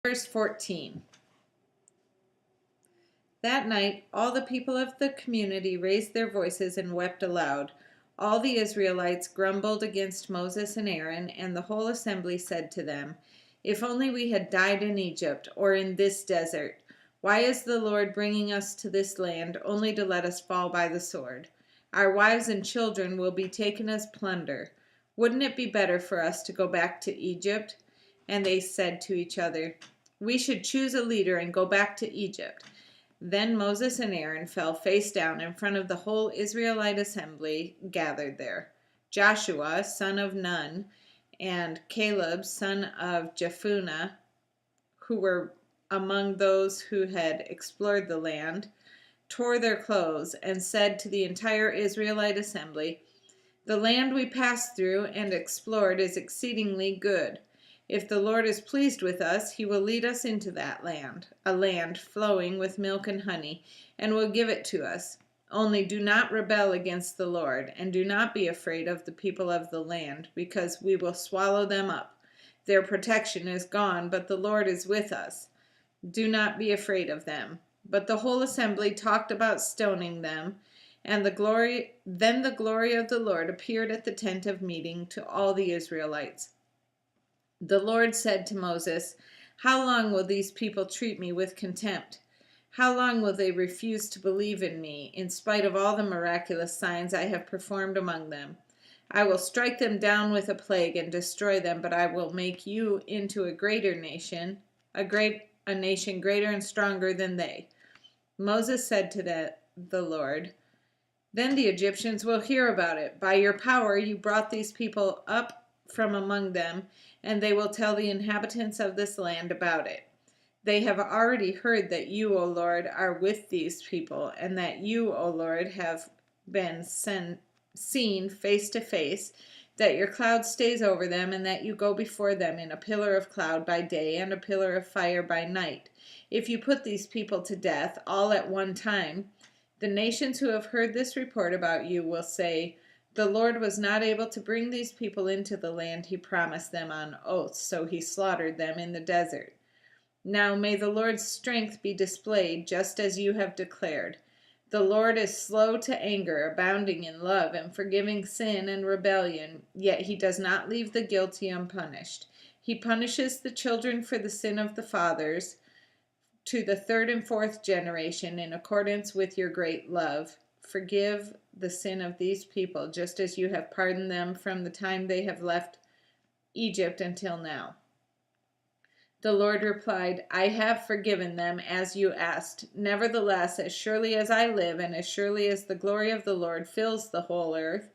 Verse 14. That night all the people of the community raised their voices and wept aloud. All the Israelites grumbled against Moses and Aaron, and the whole assembly said to them, "If only we had died in Egypt, or in this desert! Why is the Lord bringing us to this land, only to let us fall by the sword? Our wives and children will be taken as plunder. Wouldn't it be better for us to go back to Egypt?" And they said to each other, "We should choose a leader and go back to Egypt." Then Moses and Aaron fell face down in front of the whole Israelite assembly gathered there. Joshua, son of Nun, and Caleb, son of Jephunneh, who were among those who had explored the land, tore their clothes and said to the entire Israelite assembly, "The land we passed through and explored is exceedingly good. If the Lord is pleased with us, he will lead us into that land, a land flowing with milk and honey, and will give it to us. Only do not rebel against the Lord, and do not be afraid of the people of the land, because we will swallow them up. Their protection is gone, but the Lord is with us. Do not be afraid of them." But the whole assembly talked about stoning them, and then the glory of the Lord appeared at the tent of meeting to all the Israelites. The Lord said to Moses, "How long will these people treat me with contempt? How long will they refuse to believe in me, in spite of all the miraculous signs I have performed among them? I will strike them down with a plague and destroy them, but I will make you into a greater nation, a nation greater and stronger than they." Moses said to the Lord, "Then the Egyptians will hear about it. By your power you brought these people up from among them, and they will tell the inhabitants of this land about it. They have already heard that you, O Lord, are with these people, and that you, O Lord, have been seen face to face, that your cloud stays over them, and that you go before them in a pillar of cloud by day and a pillar of fire by night. If you put these people to death all at one time, the nations who have heard this report about you will say, 'The Lord was not able to bring these people into the land he promised them on oath, so he slaughtered them in the desert.' Now may the Lord's strength be displayed just as you have declared. The Lord is slow to anger, abounding in love, and forgiving sin and rebellion, yet he does not leave the guilty unpunished. He punishes the children for the sin of the fathers to the third and fourth generation in accordance with your great love. Forgive the sin of these people, just as you have pardoned them from the time they have left Egypt until now." The Lord replied, "I have forgiven them as you asked. Nevertheless, as surely as I live, and as surely as the glory of the Lord fills the whole earth,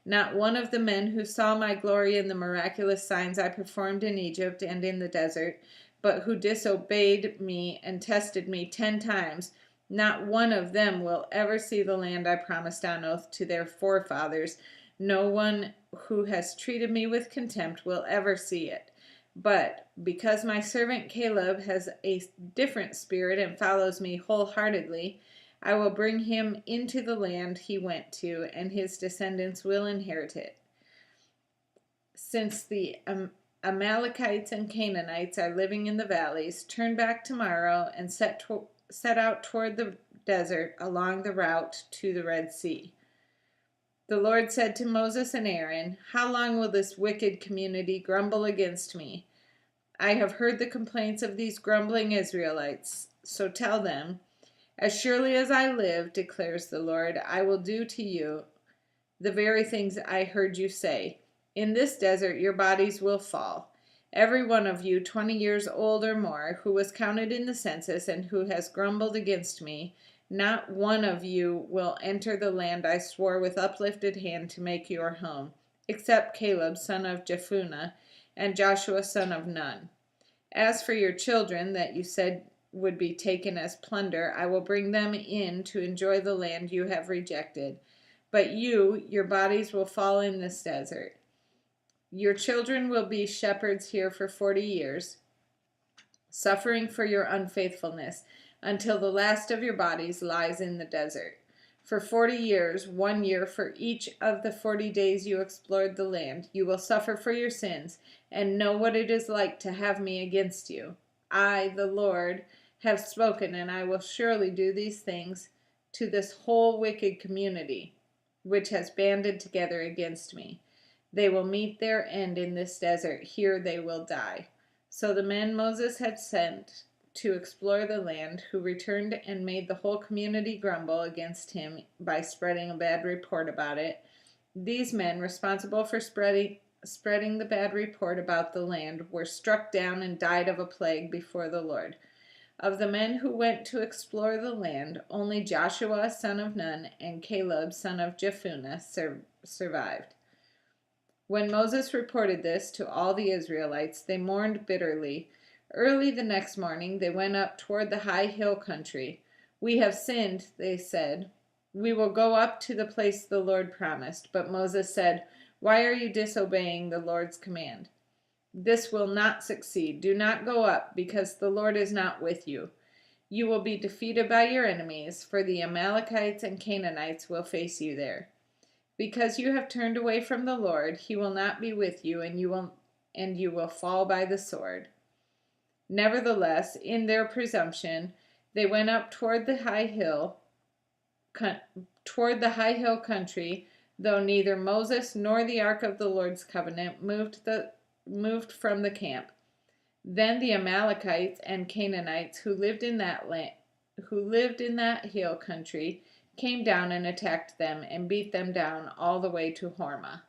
not one of the men who saw my glory in the miraculous signs I performed in Egypt and in the desert, but who disobeyed me and tested me 10 times, not one of them will ever see the land I promised on oath to their forefathers. No one who has treated me with contempt will ever see it. But because my servant Caleb has a different spirit and follows me wholeheartedly, I will bring him into the land he went to, and his descendants will inherit it. Since the Amalekites and Canaanites are living in the valleys, turn back tomorrow and set out toward the desert along the route to the Red Sea." The Lord said to Moses and Aaron, "How long will this wicked community grumble against me? I have heard the complaints of these grumbling Israelites. So tell them, 'As surely as I live, declares the Lord, I will do to you the very things I heard you say. In this desert your bodies will fall. Every one of you 20 years old or more, who was counted in the census and who has grumbled against me, not one of you will enter the land I swore with uplifted hand to make your home, except Caleb, son of Jephunneh, and Joshua, son of Nun. As for your children that you said would be taken as plunder, I will bring them in to enjoy the land you have rejected. But your bodies will fall in this desert. Your children will be shepherds here for 40 years, suffering for your unfaithfulness, until the last of your bodies lies in the desert. For 40 years, 1 year for each of the 40 days you explored the land, you will suffer for your sins and know what it is like to have me against you. I, the Lord, have spoken, and I will surely do these things to this whole wicked community, which has banded together against me. They will meet their end in this desert. Here they will die." So the men Moses had sent to explore the land, who returned and made the whole community grumble against him by spreading a bad report about it. These men, responsible for spreading the bad report about the land, were struck down and died of a plague before the Lord. Of the men who went to explore the land, only Joshua son of Nun and Caleb son of Jephunneh survived. When Moses reported this to all the Israelites, they mourned bitterly. Early the next morning they went up toward the high hill country. "We have sinned," they said. "We will go up to the place the Lord promised." But Moses said, "Why are you disobeying the Lord's command? This will not succeed. Do not go up, because the Lord is not with you. You will be defeated by your enemies, for the Amalekites and Canaanites will face you there. Because you have turned away from the Lord, he will not be with you, and you will fall by the sword." Nevertheless, in their presumption, they went up toward the high hill country, though neither Moses nor the ark of the Lord's covenant moved from the camp. Then the Amalekites and Canaanites who lived in that hill country came down and attacked them and beat them down all the way to Hormah.